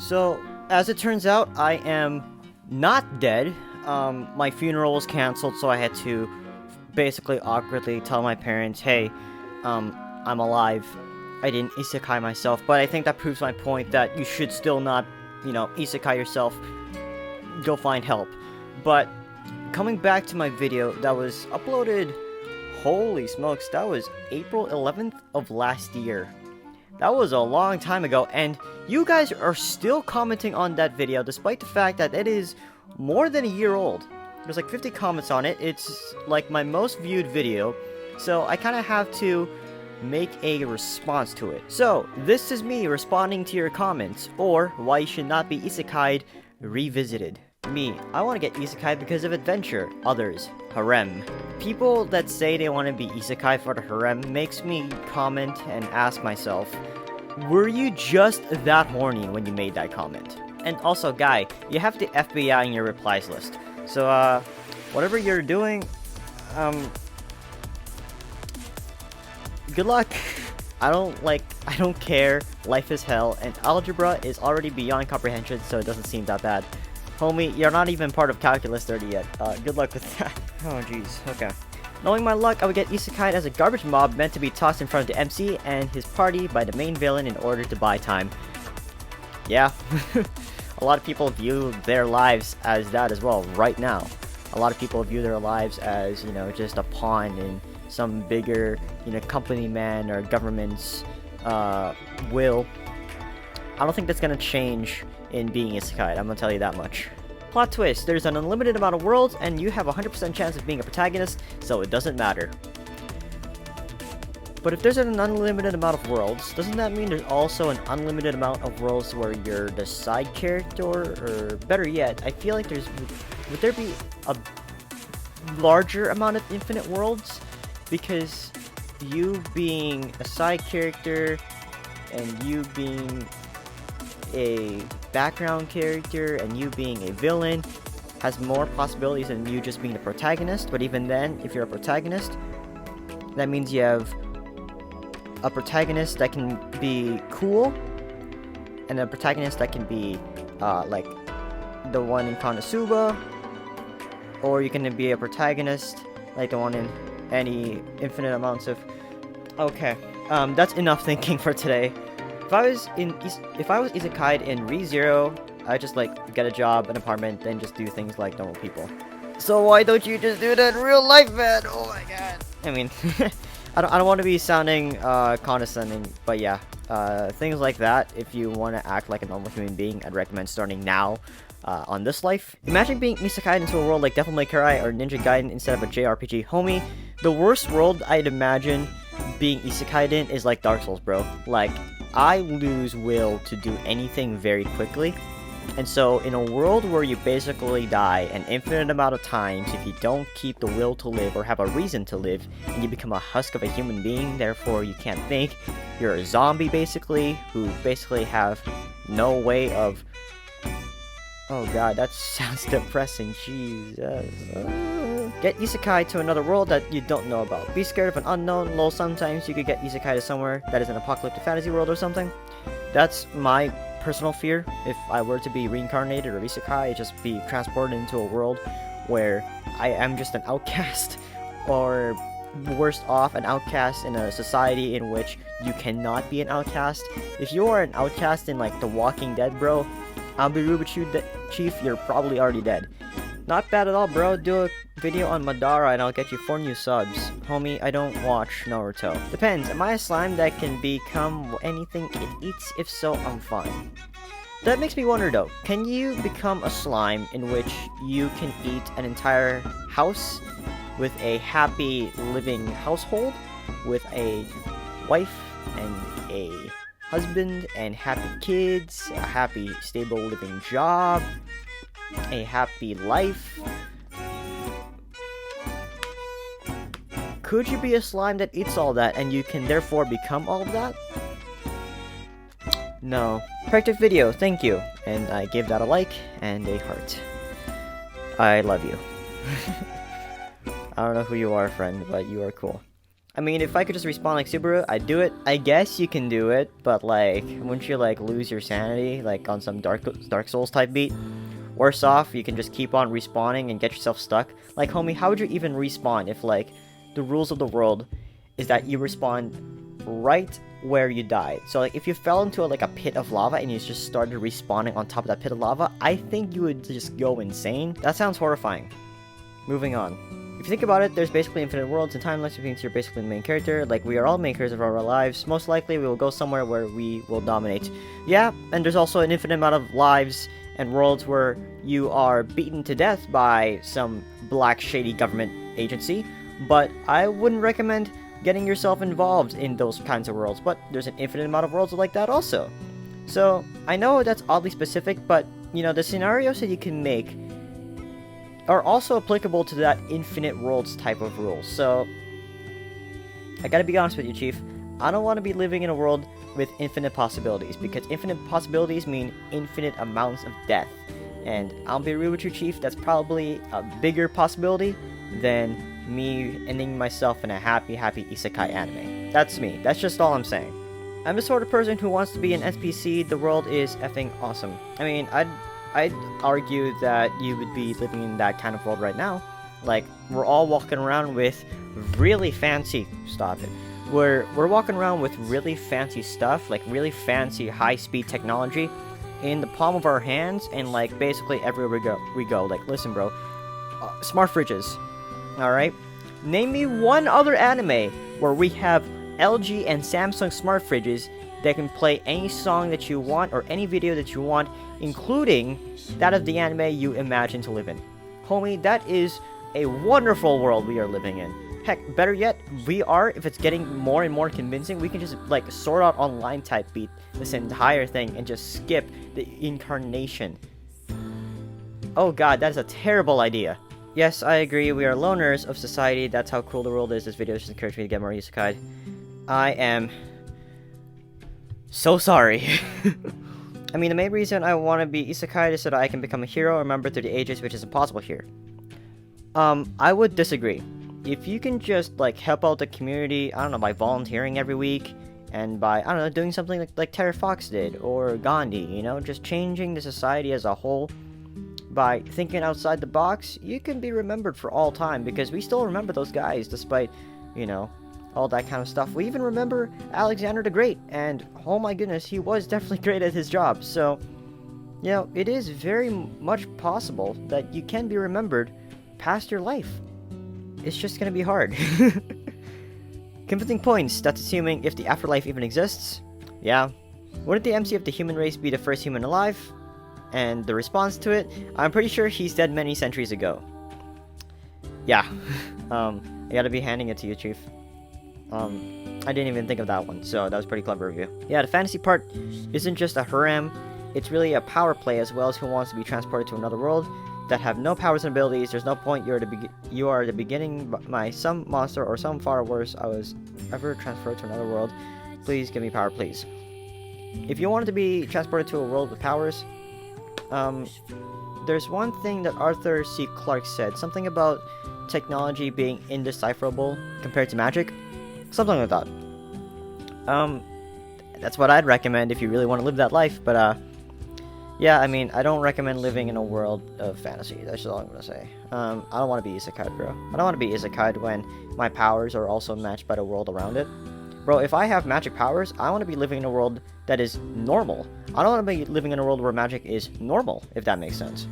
So, as it turns out, I am not dead. My funeral was canceled, so I had to basically awkwardly tell my parents, hey, I'm alive. I didn't isekai myself, but I think that proves my point that you should still not, isekai yourself. Go find help. But, coming back to my video that was uploaded, holy smokes, that was April 11th of last year. That was a long time ago, and you guys are still commenting on that video, despite the fact that it is more than a year old. There's like 50 comments on it. It's like my most viewed video, so I kind of have to make a response to it. So, this is me responding to your comments, or why you should not be Isekai'd revisited. Me, I want to get Isekai'd because of adventure. Others, harem. People that say they want to be Isekai for the harem makes me comment and ask myself, were you just that horny when you made that comment? And also, guy, you have the FBI in your replies list. So, whatever you're doing, good luck. I don't care. Life is hell, and algebra is already beyond comprehension, so it doesn't seem that bad. Homie, you're not even part of Calculus 30 yet. Good luck with that. Oh, jeez. Okay. Knowing my luck, I would get Isekai'd as a garbage mob meant to be tossed in front of the MC and his party by the main villain in order to buy time. Yeah. A lot of people view their lives as that as well, right now. A lot of people view their lives as, just a pawn in some bigger, company man or government's, will. I don't think that's gonna change in being Isekai'd, I'm gonna tell you that much. Plot twist, there's an unlimited amount of worlds, and you have a 100% chance of being a protagonist, so it doesn't matter. But if there's an unlimited amount of worlds, doesn't that mean there's also an unlimited amount of worlds where you're the side character? Or better yet, I feel like would there be a larger amount of infinite worlds? Because you being a side character, and you being a background character, and you being a villain has more possibilities than you just being the protagonist. But even then, if you're a protagonist, that means you have a protagonist that can be cool, and a protagonist that can be like the one in Konosuba, or you can be a protagonist like the one in any infinite amounts of... Okay, that's enough thinking for today. If I was Isekai'd in ReZero, I'd just get a job, an apartment, then just do things like normal people. So why don't you just do that in real life, man? Oh my god. I mean, I don't want to be sounding condescending, but yeah, things like that. If you want to act like a normal human being, I'd recommend starting now. On this life. Imagine being Isekai'd into a world like Devil May Cry or Ninja Gaiden instead of a JRPG. Homie, the worst world I'd imagine being Isekai'd in is like Dark Souls, bro. Like, I lose will to do anything very quickly. And so, in a world where you basically die an infinite amount of times if you don't keep the will to live or have a reason to live, and you become a husk of a human being, therefore you can't think, you're a zombie basically, who basically have no way of... Oh god, that sounds depressing, Jesus. Get Isekai to another world that you don't know about. Be scared of an unknown. Lol, sometimes you could get Isekai to somewhere that is an apocalyptic fantasy world or something. That's my personal fear. If I were to be reincarnated or Isekai, I'd just be transported into a world where I am just an outcast. Or worst off, an outcast in a society in which you cannot be an outcast. If you are an outcast in like The Walking Dead, bro, I'll be rude with you, Chief, you're probably already dead. Not bad at all, bro. Do a video on Madara and I'll get you 4 new subs. Homie, I don't watch Naruto. Depends, am I a slime that can become anything it eats? If so, I'm fine. That makes me wonder though, can you become a slime in which you can eat an entire house with a happy living household, with a wife and a husband and happy kids, a happy stable living job, a happy life? Could you be a slime that eats all that and you can therefore become all of that? No. Perfect video, thank you. And I gave that a like and a heart. I love you. I don't know who you are, friend, but you are cool. I mean, if I could just respawn like Subaru, I'd do it. I guess you can do it, but like, wouldn't you like lose your sanity, like on some Dark Souls type beat? Worse off, you can just keep on respawning and get yourself stuck. Like, homie, how would you even respawn if like the rules of the world is that you respawn right where you died? So like, if you fell into like a pit of lava and you just started respawning on top of that pit of lava, I think you would just go insane. That sounds horrifying. Moving on. If you think about it, there's basically infinite worlds and timelines, which means you're basically the main character. Like, we are all makers of our lives. Most likely, we will go somewhere where we will dominate. Yeah, and there's also an infinite amount of lives and worlds where you are beaten to death by some black, shady government agency. But I wouldn't recommend getting yourself involved in those kinds of worlds. But there's an infinite amount of worlds like that also. So, I know that's oddly specific, but, you know, the scenarios that you can make are also applicable to that infinite worlds type of rules. So, I gotta be honest with you, Chief. I don't want to be living in a world with infinite possibilities, because infinite possibilities mean infinite amounts of death. And I'll be real with you, Chief, that's probably a bigger possibility than me ending myself in a happy isekai anime. That's me. That's just all I'm saying. I'm the sort of person who wants to be an NPC. The world is effing awesome. I mean, I'd argue that you would be living in that kind of world right now. Like, we're all walking around with really fancy... Stop it. We're walking around with really fancy stuff, like really fancy high-speed technology in the palm of our hands, and like basically everywhere we go. Like, listen, bro. Smart fridges. Alright? Name me one other anime where we have LG and Samsung smart fridges that can play any song that you want or any video that you want, including that of the anime you imagine to live in. Homie, that is a wonderful world we are living in. Heck, better yet, VR, if it's getting more and more convincing, we can just, like, sort out online type beat this entire thing and just skip the incarnation. Oh god, that is a terrible idea. Yes, I agree, we are loners of society, that's how cool the world is. This video just encouraged me to get more Isekai'd. I am so sorry. I mean, the main reason I want to be Isekai'd is so that I can become a hero or member through the ages, which is impossible here. I would disagree. If you can just, like, help out the community, I don't know, by volunteering every week, and by, I don't know, doing something like Terra Fox did, or Gandhi, you know, just changing the society as a whole, by thinking outside the box, you can be remembered for all time, because we still remember those guys, despite, you know, all that kind of stuff. We even remember Alexander the Great, and oh my goodness, he was definitely great at his job. So, you know, it is very much possible that you can be remembered past your life. It's just gonna be hard. Convincing points, that's assuming if the afterlife even exists. Yeah. Wouldn't the MC of the human race be the first human alive? And the response to it, I'm pretty sure he's dead many centuries ago. Yeah. I gotta be handing it to you, Chief. I didn't even think of that one, so that was pretty clever of you. Yeah, the fantasy part isn't just a harem, it's really a power play as well as who wants to be transported to another world that have no powers and abilities. There's no point, you are the beginning by some monster or some far worse I was ever transferred to another world. Please give me power, please. If you wanted to be transported to a world with powers, there's one thing that Arthur C. Clarke said, something about technology being indecipherable compared to magic. Something like that. That's what I'd recommend if you really want to live that life, but, yeah, I mean, I don't recommend living in a world of fantasy, that's all I'm gonna say. I don't want to be Isekai'd, bro. I don't want to be Isekai'd when my powers are also matched by the world around it. Bro, if I have magic powers, I want to be living in a world that is normal. I don't want to be living in a world where magic is normal, if that makes sense.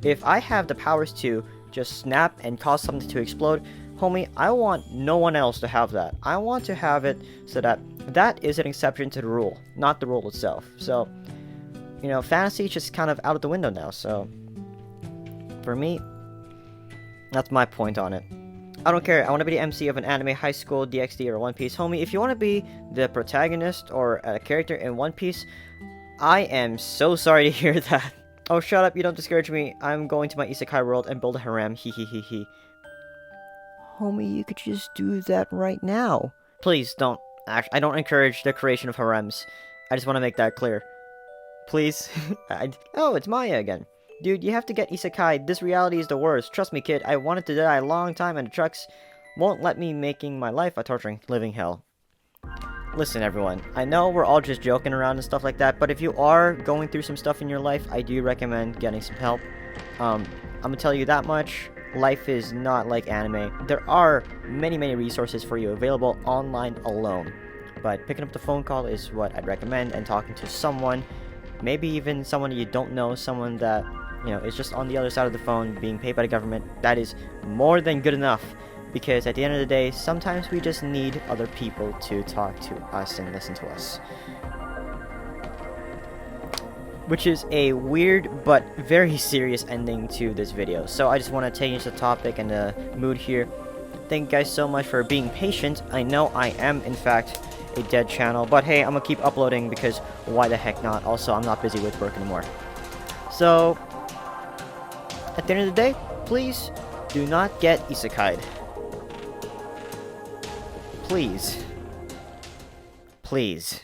If I have the powers to just snap and cause something to explode, homie, I want no one else to have that. I want to have it so that that is an exception to the rule, not the rule itself. So, you know, fantasy is just kind of out of the window now, so for me, that's my point on it. I don't care, I want to be the MC of an anime, high school, DxD, or One Piece. Homie, if you want to be the protagonist or a character in One Piece, I am so sorry to hear that. Oh, shut up, you don't discourage me. I'm going to my isekai world and build a harem, hee hee hee hee. Homie, you could just do that right now. Please, don't. I don't encourage the creation of harems. I just want to make that clear. Please. Oh, it's Maya again. Dude, you have to get Isekai'd. This reality is the worst. Trust me, kid. I wanted to die a long time, and the trucks won't let me making my life a torturing living hell. Listen, everyone, I know we're all just joking around and stuff like that, but if you are going through some stuff in your life, I do recommend getting some help. I'm gonna tell you that much. Life is not like anime. There are many resources for you available online alone, but picking up the phone call is what I'd recommend, and talking to someone, maybe even someone you don't know, someone that, you know, is just on the other side of the phone being paid by the government. That is more than good enough. Because at the end of the day, sometimes we just need other people to talk to us and listen to us. Which is a weird but very serious ending to this video. So I just want to change the topic and the mood here. Thank you guys so much for being patient. I know I am, in fact, a dead channel. But hey, I'm going to keep uploading because why the heck not? Also, I'm not busy with work anymore. So, at the end of the day, please do not get Isekai'd. Please. Please.